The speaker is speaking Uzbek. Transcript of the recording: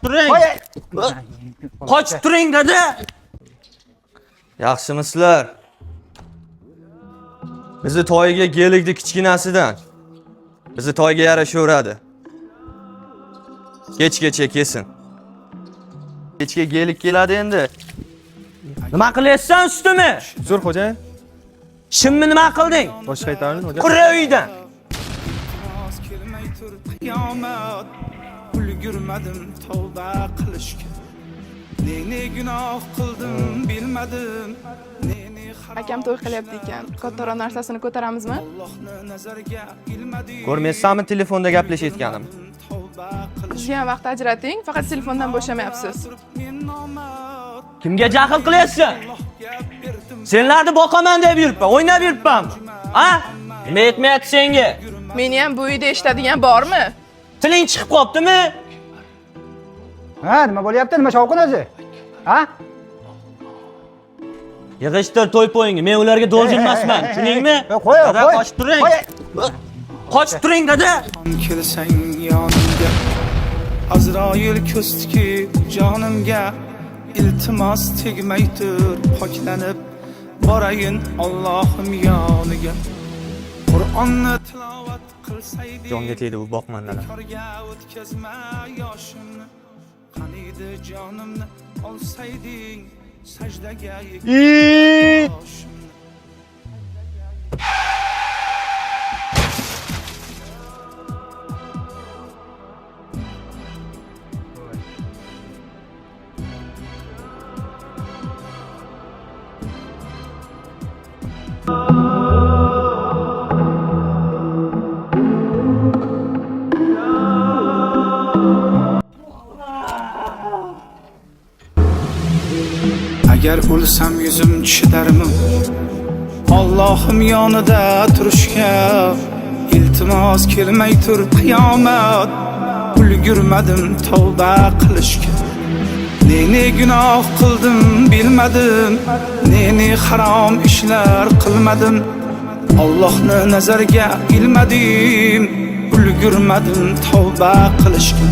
turing. Qochib turing dedi. Yaxshimisizlar? Bizi toyiga gelikdi kichkinasidan. Bizi toyga yarashaveradi. Kechgacha kelsin. Kechga gelik keladi endi. Nima qilyapsan ustimi? Zo'r xo'jayin. Shimni nima qilding? Boshqa aytamiz xo'jayin. Qurra uydan. Qiyomat ulgurmadim tavba qilishga. Ne gunoh qildim bilmadim. Akam to'y qilyapti ekan. Kattaroq narsasini ko'taramizmi? Ko'rmaysanmi telefonda gaplashayotganim? Bizga ham vaqt ajrating, faqat telefondan bo'shamayapsiz. Kimga jahl qilyapsan? Senlarni boqaman deb yuribman, o'ynab yuribmanmi? Ha? Nima aytmayapti senga? Meni ham bu uyda eshitadigan bormi? Tiling chiqib qoptimi? Ha, nima bo'lyapti? Nima shovqin o'zi? Ha? Yig'ishtir to'y po'yinga. Men ularga do'ljinmasman. Tushundingmi? Qo'y, Dada qo'y. qochib turing. Qochib turing dada. Kelsang yonimga Azroil ko'stiki jonimga iltimos tegmay tur poklanib borayin Allohim yoniga Qur'onni tilovat qilsaydi Jonga tegdi bu boqmandalar. Korga o'tkazma yoshimni qaniydi jonimni olsayding sajdaga yiqit Agar o'lsam yuzim chidarmi Allohim yonida turishga iltimos kelmay tur qiyomat ulgurmadim tavba qilishga ne gunoh qildim bilmadim ne harom ishlar qilmadim Allohni nazarga ilmadim ulgurmadim tavba qilishga